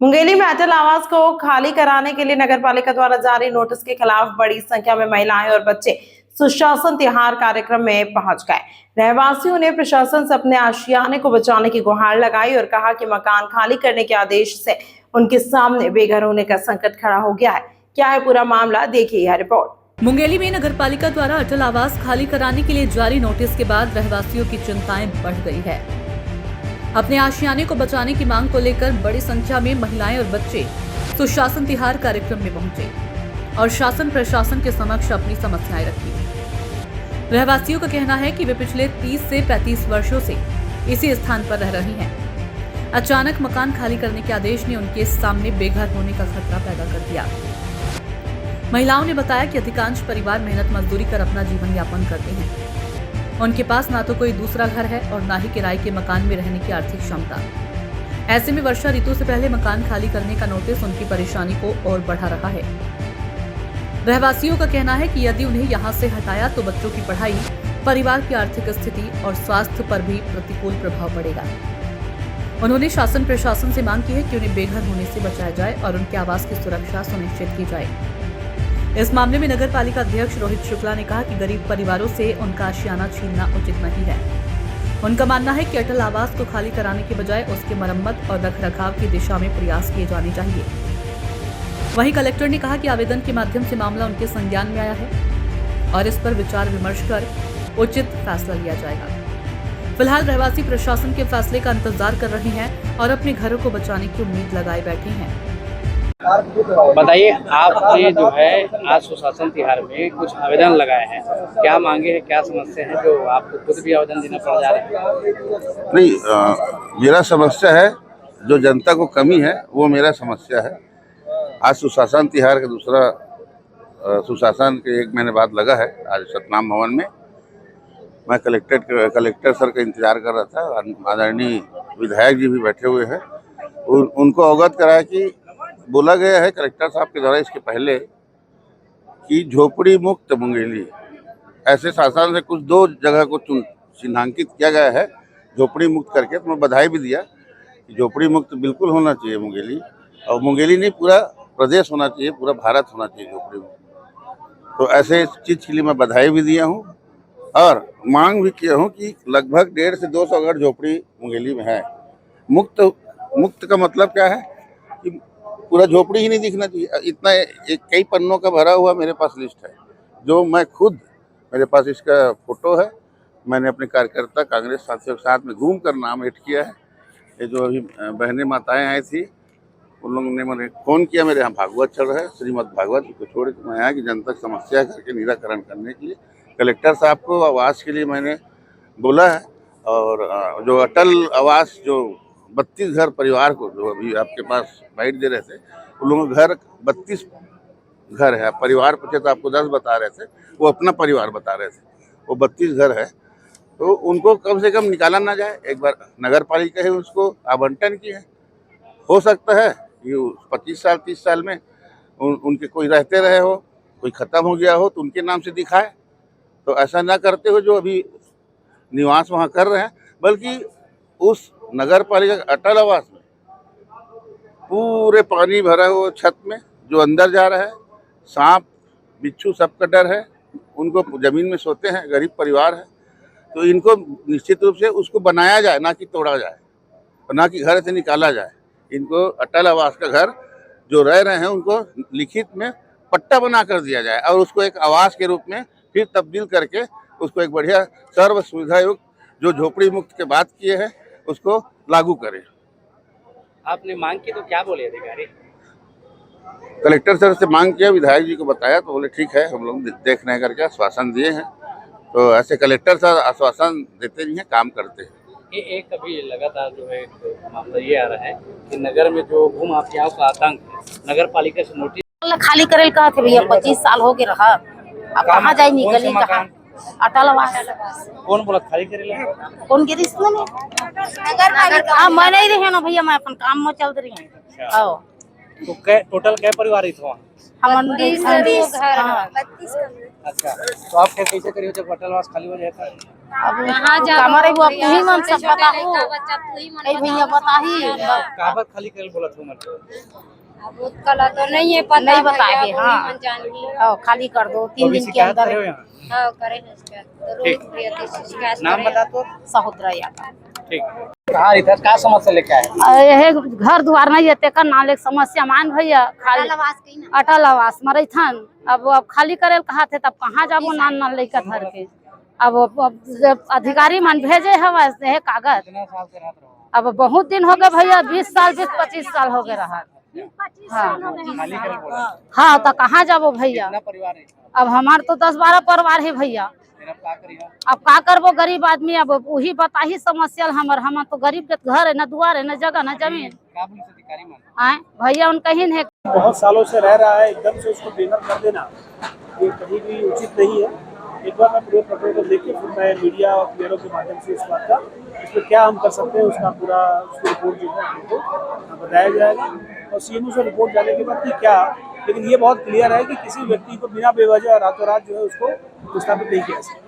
मुंगेली में अटल आवास को खाली कराने के लिए नगरपालिका द्वारा जारी नोटिस के खिलाफ बड़ी संख्या में महिलाएं और बच्चे सुशासन तिहार कार्यक्रम में पहुंच गए। रहवासियों ने प्रशासन से अपने आशियाने को बचाने की गुहार लगाई और कहा कि मकान खाली करने के आदेश से उनके सामने बेघर होने का संकट खड़ा हो गया है। क्या है पूरा मामला, देखिए यह रिपोर्ट। मुंगेली में नगरपालिका द्वारा अटल आवास खाली कराने के लिए जारी नोटिस के बाद रहवासियों की चिंताएं बढ़ गई है। अपने आशियाने को बचाने की मांग को लेकर बड़ी संख्या में महिलाएं और बच्चे सुशासन तिहार कार्यक्रम में पहुंचे और शासन प्रशासन के समक्ष अपनी समस्याएं रखी। रहवासियों का कहना है कि वे पिछले 30 से 35 वर्षों से इसी स्थान पर रह रही हैं। अचानक मकान खाली करने के आदेश ने उनके सामने बेघर होने का खतरा पैदा कर दिया। महिलाओं ने बताया कि अधिकांश परिवार मेहनत मजदूरी कर अपना जीवन यापन करते हैं। उनके पास ना तो कोई दूसरा घर है और ना ही किराए के मकान में रहने की आर्थिक क्षमता। ऐसे में वर्षा ऋतु से पहले मकान खाली करने का नोटिस उनकी परेशानी को और बढ़ा रहा है। रहवासियों का कहना है कि यदि उन्हें यहाँ से हटाया तो बच्चों की पढ़ाई, परिवार की आर्थिक स्थिति और स्वास्थ्य पर भी प्रतिकूल प्रभाव पड़ेगा। उन्होंने शासन प्रशासन से मांग की है कि उन्हें बेघर होने से बचाया जाए और उनके आवास की सुरक्षा सुनिश्चित की जाए। इस मामले में नगर पालिका अध्यक्ष रोहित शुक्ला ने कहा कि गरीब परिवारों से उनका आशियाना छीनना उचित नहीं है। उनका मानना है कि अटल आवास को खाली कराने के बजाय उसकी मरम्मत और रखरखाव की दिशा में प्रयास किए जाने चाहिए। वहीं कलेक्टर ने कहा कि आवेदन के माध्यम से मामला उनके संज्ञान में आया है और इस पर विचार विमर्श कर उचित फैसला लिया जाएगा। फिलहाल रहवासी प्रशासन के फैसले का इंतजार कर रहे हैं और अपने घरों को बचाने की उम्मीद लगाए बैठे हैं। बताइए, आपने जो है आज सुशासन तिहार में कुछ आवेदन लगाए हैं, क्या मांगे हैं, क्या समस्या है जो आपको खुद भी आवेदन देना पड़ जा रहा है? नहीं, मेरा समस्या है जो जनता को कमी है वो मेरा समस्या है। आज सुशासन तिहार का दूसरा सुशासन के 1 महीने बाद लगा है। आज सतनाम भवन में मैं कलेक्टर सर का इंतजार कर रहा था। आदरणीय विधायक जी भी बैठे हुए हैं। उनको अवगत कराया कि बोला गया है कलेक्टर साहब के द्वारा इसके पहले कि झोपड़ी मुक्त मुंगेली, ऐसे शासन से कुछ 2 जगह को चिन्हांकित किया गया है झोपड़ी मुक्त करके। तो मैं बधाई भी दिया कि झोपड़ी मुक्त बिल्कुल होना चाहिए मुंगेली, और मुंगेली नहीं पूरा प्रदेश होना चाहिए, पूरा भारत होना चाहिए झोपड़ी मुक्त। तो ऐसे चीज़ के लिए मैं बधाई भी दिया हूँ और मांग भी किया हूँ कि लगभग 150 से 200 घर झोपड़ी मुंगेली में है। मुक्त का मतलब क्या है कि पूरा झोपड़ी ही नहीं दिखना चाहिए। इतना कई पन्नों का भरा हुआ मेरे पास लिस्ट है, जो मैं खुद, मेरे पास इसका फोटो है। मैंने अपने कार्यकर्ता कांग्रेस साथियों के साथ में घूम कर नाम ऐड किया है। ये जो अभी बहनें माताएं आई थी उन लोगों ने मुझे फ़ोन किया, मेरे यहाँ भागवत चल रहा है, श्रीमद् भागवत को छोड़ के मैं आया कि जनता की समस्या करके निराकरण करने के लिए। कलेक्टर साहब को आवास के लिए मैंने बोला है, और जो अटल आवास जो 32 घर परिवार को जो अभी आपके पास बाइट दे रहे थे, उन लोगों के घर 32 घर है। परिवार पूछे तो आपको 10 बता रहे थे, वो अपना परिवार बता रहे थे। वो 32 घर है, तो उनको कम से कम निकाला ना जाए। एक बार नगर पालिका है उसको आवंटन की है। हो सकता है कि 25 साल 30 साल में उनके कोई रहते रहे हो, कोई ख़त्म हो गया हो तो उनके नाम से दिखाए। तो ऐसा ना करते हो जो अभी निवास वहाँ कर रहे हैं, बल्कि उस नगर पालिका अटल आवास में पूरे पानी भरा हुआ छत में जो अंदर जा रहा है, सांप बिच्छू सबका डर है। उनको ज़मीन में सोते हैं, गरीब परिवार है। तो इनको निश्चित रूप से उसको बनाया जाए, ना कि तोड़ा जाए और ना कि घर से निकाला जाए। इनको अटल आवास का घर जो रह रहे हैं उनको लिखित में पट्टा बना कर दिया जाए और उसको एक आवास के रूप में फिर तब्दील करके उसको एक बढ़िया सर्व सुविधा युक्त जो झोपड़ी मुक्त के बात किए हैं उसको लागू करें। आपने मांग की तो क्या बोले अधिकारी? कलेक्टर सर से मांग किया, विधायक जी को बताया तो बोले ठीक है, हम लोग देख रहे करके आश्वासन दिए हैं। तो ऐसे कलेक्टर सर आश्वासन देते नहीं हैं, काम करते हैं। ये एक अभी लगातार जो है मामला ये आ रहा है कि नगर में जो भू माफियाओं का आतंक है, नगर पालिका से नोटिस खाली करे कहा थे भैया, 25 साल हो गए रहा। अब कहाँ जाए, निकली कहाँ? अटल आवास। कौन बोला खाली करे? कौन गिरी इसमें नगर मैं नहीं रही ना भैया, मैं अपन काम में चल रही हूँ। तो टोटल क्या परिवार थे वहाँ? हम 32 अच्छा, तो आप कैसे करिए जब अटल आवास खाली हो जाता है? अब हमारे वो तू ही मन सब बता हो ए भैया बता ही काबर खाली कर बोला तू मत अब कला तो नहीं है पता नहीं बताएंगे भैया, हाँ मन जानिए। खाली कर दो तो 3 अभी दिन के शिकायत अंदर करे हो यहाँ हाँ करे हैं शिकायत। तो रोज ठीक। प्रियति से शिकायत नाम करे बता हैं। तो सहोदरा यादव ठीक हाँ इधर क्या समस्या लेके आए यह घर द्वार नहीं है तेकर नाल एक समस्या मान भैया खाली अटल आवास मरे थन अब खाली करे कहा थे तब कहाँ जाबो नान नान लेकर धर के अब जब अधिकारी मन भेजे हवा है कागज कितना साल से रहते रहो अब बहुत दिन हो गए भैया 20 साल 20-25 साल हो गए रहा हाँ खाली कर बोला हाँ तो कहाँ जाबो भैया कितना परिवार है अब हमार तो 10-12 परिवार है भैया फिर अब क्या करिए अब का करबो गरीब आदमी अब वही बता ही समस्या हम तो गरीब के घर है न दुआर है न जगह न जमीन क्या पुलिस अधिकारी मान आए भैया उनका ही है बहुत सालों से रह रहा है, एकदम से उसको बेघर कर देना ये कहीं भी उचित नहीं है। एक बार मैं पूरे प्रकरण को लेके फिर मैं मीडिया और प्लेयरों के माध्यम से इस बात का इसमें क्या हम कर सकते हैं उसका पूरा उसकी रिपोर्ट जो है हमको बताया जाएगा और सीएमओ से रिपोर्ट जाने के बाद कि क्या, लेकिन ये बहुत क्लियर है कि किसी व्यक्ति को बिना बेवजह रातों रात जो है उसको विस्थापित नहीं किया जा सकता।